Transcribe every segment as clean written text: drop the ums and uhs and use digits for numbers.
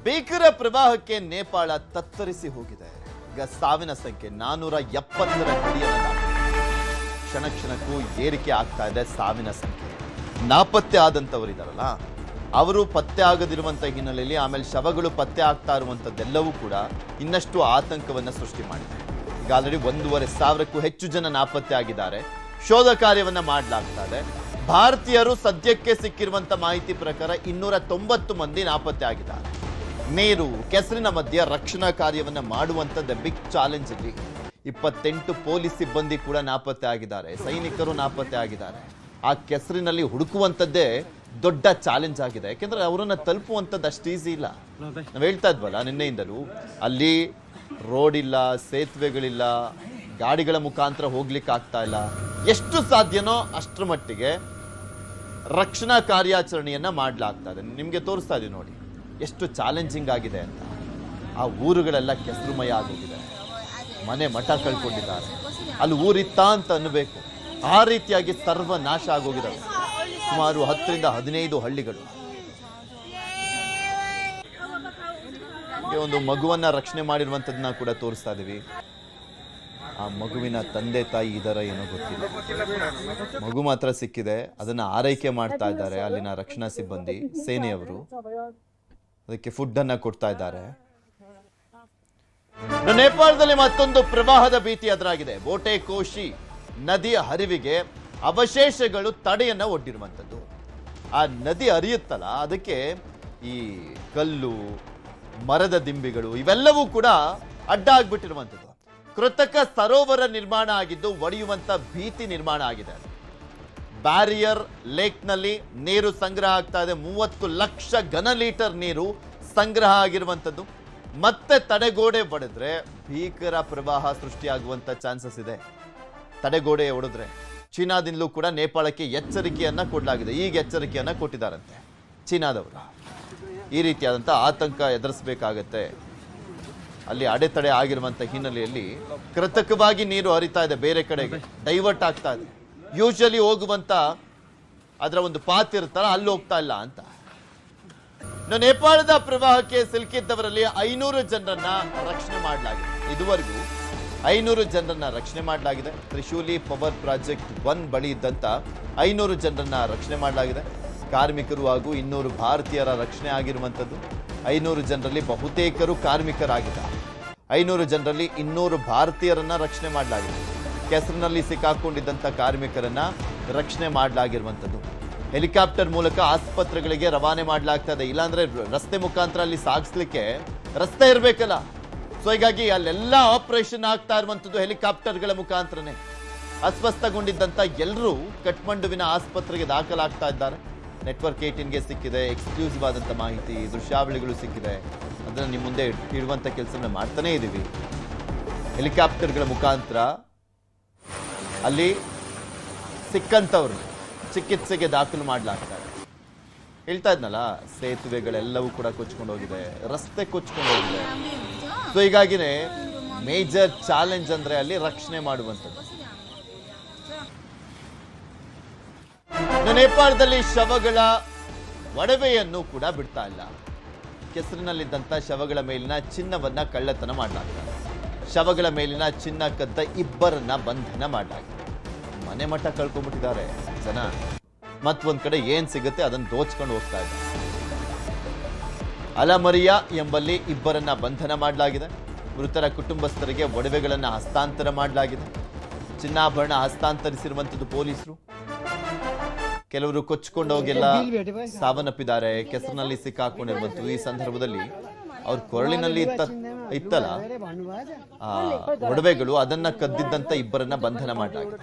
ಭೀಕರ ಪ್ರವಾಹಕ್ಕೆ ನೇಪಾಳ ತತ್ತರಿಸಿ ಹೋಗಿದೆ. ಈಗ ಸಾವಿನ ಸಂಖ್ಯೆ 470ರ ಗಡಿಯನ್ನು ದಾಟಿದೆ. ಕ್ಷಣ ಕ್ಷಣಕ್ಕೂ ಏರಿಕೆ ಆಗ್ತಾ ಇದೆ ಸಾವಿನ ಸಂಖ್ಯೆ. ನಾಪತ್ತೆ ಆದಂತವರಿದಾರಲ್ಲ, ಅವರು ಪತ್ತೆ ಆಗದಿರುವಂತ ಹಿನ್ನೆಲೆಯಲ್ಲಿ ಆಮೇಲೆ ಶವಗಳು ಪತ್ತೆ ಆಗ್ತಾ ಇರುವಂತದ್ದೆಲ್ಲವೂ ಕೂಡ ಇನ್ನಷ್ಟು ಆತಂಕವನ್ನ ಸೃಷ್ಟಿ ಮಾಡಿದೆ. ಈಗ ಆಲ್ರೆಡಿ 1,500ಕ್ಕೂ ಹೆಚ್ಚು ಜನ ನಾಪತ್ತೆ ಆಗಿದ್ದಾರೆ. ಶೋಧ ಕಾರ್ಯವನ್ನ ಮಾಡಲಾಗ್ತಾ ಇದೆ. ಭಾರತೀಯರು ಸದ್ಯಕ್ಕೆ ಸಿಕ್ಕಿರುವಂತ ಮಾಹಿತಿ ಪ್ರಕಾರ 290 ಮಂದಿ ನಾಪತ್ತೆ ಆಗಿದ್ದಾರೆ. ನೀರು ಕೆಸರಿನ ಮಧ್ಯೆ ರಕ್ಷಣಾ ಕಾರ್ಯವನ್ನ ಮಾಡುವಂತದ್ದ ಬಿಗ್ ಚಾಲೆಂಜ್ ಅಲ್ಲಿ 28 ಪೊಲೀಸ್ ಸಿಬ್ಬಂದಿ ಕೂಡ ನಾಪತ್ತೆ ಆಗಿದ್ದಾರೆ. ಸೈನಿಕರು ನಾಪತ್ತೆ ಆಗಿದ್ದಾರೆ. ಆ ಕೆಸರಿನಲ್ಲಿ ಹುಡುಕುವಂತದ್ದೇ ದೊಡ್ಡ ಚಾಲೆಂಜ್ ಆಗಿದೆ. ಯಾಕೆಂದ್ರೆ ಅವರನ್ನ ತಲುಪುವಂಥದ್ದು ಅಷ್ಟು ಈಸಿ ಇಲ್ಲ. ನಾವು ಹೇಳ್ತಾ ಇದ್ವಲ್ಲ ನಿನ್ನೆಯಿಂದಲೂ, ಅಲ್ಲಿ ರೋಡ್ ಇಲ್ಲ, ಸೇತುವೆಗಳಿಲ್ಲ, ಗಾಡಿಗಳ ಮುಖಾಂತರ ಹೋಗ್ಲಿಕ್ಕೆ ಆಗ್ತಾ ಇಲ್ಲ. ಎಷ್ಟು ಸಾಧ್ಯನೋ ಅಷ್ಟರ ಮಟ್ಟಿಗೆ ರಕ್ಷಣಾ ಕಾರ್ಯಾಚರಣೆಯನ್ನ ಮಾಡಲಾಗ್ತಾ ಇದೆ. ನಿಮ್ಗೆ ತೋರಿಸ್ತಾ ಇದೀವಿ ನೋಡಿ ಎಷ್ಟು ಚಾಲೆಂಜಿಂಗ್ ಆಗಿದೆ ಅಂತ. ಆ ಊರುಗಳೆಲ್ಲ ಕೆಸರುಮಯ ಆಗೋಗಿದೆ. ಮನೆ ಮಠ ಕಳ್ಕೊಂಡಿದ್ದಾರೆ. ಅಲ್ಲಿ ಊರಿತ್ತ ಅಂತ ಅನ್ನಬೇಕು, ಆ ರೀತಿಯಾಗಿ ಸರ್ವನಾಶ ಆಗೋಗಿದ್ದಾವೆ. ಸುಮಾರು 10ರಿಂದ 15 ಹಳ್ಳಿಗಳು. ಒಂದು ಮಗುವನ್ನ ರಕ್ಷಣೆ ಮಾಡಿರುವಂತದನ್ನ ಕೂಡ ತೋರಿಸ್ತಾ ಇದೀವಿ. ಆ ಮಗುವಿನ ತಂದೆ ತಾಯಿ ಇದರ ಏನೋ ಗೊತ್ತಿಲ್ಲ. ಮಗು ಮಾತ್ರ ಸಿಕ್ಕಿದೆ. ಅದನ್ನ ಆರೈಕೆ ಮಾಡ್ತಾ ಇದ್ದಾರೆ ಅಲ್ಲಿನ ರಕ್ಷಣಾ ಸಿಬ್ಬಂದಿ, ಸೇನೆಯವರು. ಅದಕ್ಕೆ ಫುಡ್ ಅನ್ನ ಕೊಡ್ತಾ ಇದ್ದಾರೆ. ನೇಪಾಳದಲ್ಲಿ ಮತ್ತೊಂದು ಪ್ರವಾಹದ ಭೀತಿ ಎದುರಾಗಿದೆ. ಬೋಟೆ ಕೋಶಿ ನದಿಯ ಹರಿವಿಗೆ ಅವಶೇಷಗಳು ತಡೆಯನ್ನ ಒಡ್ಡಿರುವಂಥದ್ದು. ಆ ನದಿ ಹರಿಯುತ್ತಲ್ಲ, ಅದಕ್ಕೆ ಈ ಕಲ್ಲು, ಮರದ ದಿಂಬಿಗಳು ಇವೆಲ್ಲವೂ ಕೂಡ ಅಡ್ಡ ಆಗ್ಬಿಟ್ಟಿರುವಂಥದ್ದು. ಕೃತಕ ಸರೋವರ ನಿರ್ಮಾಣ ಆಗಿದ್ದು ಒಡೆಯುವಂತ ಭೀತಿ ನಿರ್ಮಾಣ ಆಗಿದೆ. ಬ್ಯಾರಿಯರ್ ಲೇಕ್ನಲ್ಲಿ ನೀರು ಸಂಗ್ರಹ ಆಗ್ತಾ ಇದೆ. 30 ಲಕ್ಷ ಘನ ಲೀಟರ್ ನೀರು ಸಂಗ್ರಹ ಆಗಿರುವಂಥದ್ದು. ಮತ್ತೆ ತಡೆಗೋಡೆ ಒಡೆದ್ರೆ ಭೀಕರ ಪ್ರವಾಹ ಸೃಷ್ಟಿಯಾಗುವಂತ ಚಾನ್ಸಸ್ ಇದೆ. ತಡೆಗೋಡೆ ಒಡೆದ್ರೆ ಚೀನಾದಿಂದಲೂ ಕೂಡ ನೇಪಾಳಕ್ಕೆ ಎಚ್ಚರಿಕೆಯನ್ನ ಕೊಡಲಾಗಿದೆ. ಈಗ ಎಚ್ಚರಿಕೆಯನ್ನ ಕೊಟ್ಟಿದ್ದಾರಂತೆ ಚೀನಾದವರು. ಈ ರೀತಿಯಾದಂಥ ಆತಂಕ ಎದುರಿಸಬೇಕಾಗತ್ತೆ. ಅಲ್ಲಿ ಅಡೆತಡೆ ಆಗಿರುವಂತ ಹಿನ್ನೆಲೆಯಲ್ಲಿ ಕೃತಕವಾಗಿ ನೀರು ಹರಿತಾ ಇದೆ, ಬೇರೆ ಕಡೆಗೆ ಡೈವರ್ಟ್ ಆಗ್ತಾ ಇದೆ. ಯೂಶಲಿ ಹೋಗುವಂತ ಅದರ ಒಂದು ಪಾತ್ ಇರುತ್ತಲ್ಲ, ಅಲ್ಲಿ ಹೋಗ್ತಾ ಇಲ್ಲ ಅಂತ. ನೇಪಾಳದ ಪ್ರವಾಹಕ್ಕೆ ಸಿಲುಕಿದ್ದವರಲ್ಲಿ 500 ಜನರನ್ನ ರಕ್ಷಣೆ ಮಾಡಲಾಗಿದೆ. ಇದುವರೆಗೂ 500 ಜನರನ್ನ ರಕ್ಷಣೆ ಮಾಡಲಾಗಿದೆ. ತ್ರಿಶೂಲಿ ಪವರ್ ಪ್ರಾಜೆಕ್ಟ್ 1 ಬಳಿ ಇದ್ದಂತ 500 ಜನರನ್ನ ರಕ್ಷಣೆ ಮಾಡಲಾಗಿದೆ. ಕಾರ್ಮಿಕರು ಹಾಗೂ 200 ಭಾರತೀಯರ ರಕ್ಷಣೆ ಆಗಿರುವಂಥದ್ದು. 500 ಜನರಲ್ಲಿ ಬಹುತೇಕರು ಕಾರ್ಮಿಕರಾಗಿದ್ದಾರೆ. 500 ಜನರಲ್ಲಿ 200 ಭಾರತೀಯರನ್ನ ರಕ್ಷಣೆ ಮಾಡಲಾಗಿದೆ. ಕೆಸರಿನಲ್ಲಿ ಸಿಕ್ಕಾಕೊಂಡಿದ್ದಂಥ ಕಾರ್ಮಿಕರನ್ನ ರಕ್ಷಣೆ ಮಾಡಲಾಗಿರುವಂಥದ್ದು. ಹೆಲಿಕಾಪ್ಟರ್ ಮೂಲಕ ಆಸ್ಪತ್ರೆಗಳಿಗೆ ರವಾನೆ ಮಾಡಲಾಗ್ತಾ ಇದೆ. ಇಲ್ಲಾಂದ್ರೆ ರಸ್ತೆ ಮುಖಾಂತರ ಅಲ್ಲಿ ಸಾಗಿಸ್ಲಿಕ್ಕೆ ರಸ್ತೆ ಇರಬೇಕಲ್ಲ. ಸೊ ಹೀಗಾಗಿ ಅಲ್ಲೆಲ್ಲ ಆಪರೇಷನ್ ಆಗ್ತಾ ಇರುವಂಥದ್ದು ಹೆಲಿಕಾಪ್ಟರ್ಗಳ ಮುಖಾಂತರನೇ. ಅಸ್ವಸ್ಥಗೊಂಡಿದ್ದಂಥ ಎಲ್ಲರೂ ಕಠ್ಮಂಡುವಿನ ಆಸ್ಪತ್ರೆಗೆ ದಾಖಲಾಗ್ತಾ ಇದ್ದಾರೆ. ನೆಟ್ವರ್ಕ್ 18ಗೆ ಸಿಕ್ಕಿದೆ ಎಕ್ಸ್ಕ್ಲೂಸಿವ್ ಆದಂಥ ಮಾಹಿತಿ, ದೃಶ್ಯಾವಳಿಗಳು ಸಿಕ್ಕಿದೆ. ಅದನ್ನು ನಿಮ್ಮ ಮುಂದೆ ಇಡುವಂಥ ಕೆಲಸವನ್ನು ಮಾಡ್ತಾನೇ ಇದ್ದೀವಿ. ಹೆಲಿಕಾಪ್ಟರ್ಗಳ ಮುಖಾಂತರ ಅಲ್ಲಿ ಸಿಕ್ಕಂಥವ್ರು ಚಿಕಿತ್ಸೆಗೆ ದಾಖಲು ಮಾಡಲಾಗ್ತಾರೆ. ಹೇಳ್ತಾ ಇದ್ನಲ್ಲ, ಸೇತುವೆಗಳೆಲ್ಲವೂ ಕೂಡ ಕೊಚ್ಕೊಂಡು ಹೋಗಿದೆ, ರಸ್ತೆ ಕೊಚ್ಕೊಂಡು ಹೋಗಿದೆ. ಸೊ ಹೀಗಾಗಿನೇ ಮೇಜರ್ ಚಾಲೆಂಜ್ ಅಂದ್ರೆ ಅಲ್ಲಿ ರಕ್ಷಣೆ ಮಾಡುವಂಥದ್ದು. ನೇಪಾಳದಲ್ಲಿ ಶವಗಳ ಒಡವೆಯನ್ನು ಕೂಡ ಬಿಡ್ತಾ ಇಲ್ಲ. ಕೆಸರಿನಲ್ಲಿದ್ದಂಥ ಶವಗಳ ಮೇಲಿನ ಚಿನ್ನವನ್ನ ಕಳ್ಳತನ ಮಾಡಲಾಗ್ತದೆ. ಶವಗಳ ಮೇಲಿನ ಚಿನ್ನ ಕದ್ದ 2ರನ್ನ ಬಂಧನ ಮಾಡಲಾಗಿದೆ. ಮನೆ ಮಠ ಕಳ್ಕೊಂಡ್ಬಿಟ್ಟಿದ್ದಾರೆ ಜನ. ಮತ್ತೊಂದ್ ಕಡೆ ಏನ್ ಸಿಗುತ್ತೆ ಅದನ್ನು ದೋಚ್ಕೊಂಡು ಹೋಗ್ತಾ ಇದ್ದಾರೆ. ಅಲಮರಿಯಾ ಎಂಬಲ್ಲಿ 2ರನ್ನ ಬಂಧನ ಮಾಡಲಾಗಿದೆ. ಮೃತರ ಕುಟುಂಬಸ್ಥರಿಗೆ ಒಡವೆಗಳನ್ನ ಹಸ್ತಾಂತರ ಮಾಡಲಾಗಿದೆ. ಚಿನ್ನಾಭರಣ ಹಸ್ತಾಂತರಿಸಿರುವಂಥದ್ದು ಪೊಲೀಸರು. ಕೆಲವರು ಕೊಚ್ಕೊಂಡು ಹೋಗೆಲ್ಲ ಸಾವನ್ನಪ್ಪಿದ್ದಾರೆ. ಕೆಸರಿನಲ್ಲಿ ಸಿಕ್ಕಾಕೊಂಡಿರುವಂಥದ್ದು. ಈ ಸಂದರ್ಭದಲ್ಲಿ ಅವ್ರ ಕೊರಳಿನಲ್ಲಿ ಇತ್ತಲ್ಲ ಆ ಒಡವೆಗಳು, ಅದನ್ನ ಕದ್ದಿದ್ದಂತ 2ರನ್ನ ಬಂಧನ ಮಾಡಲಾಗಿದೆ.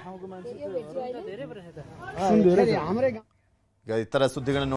ಈ ತರ ಸುದ್ದಿಗಳನ್ನು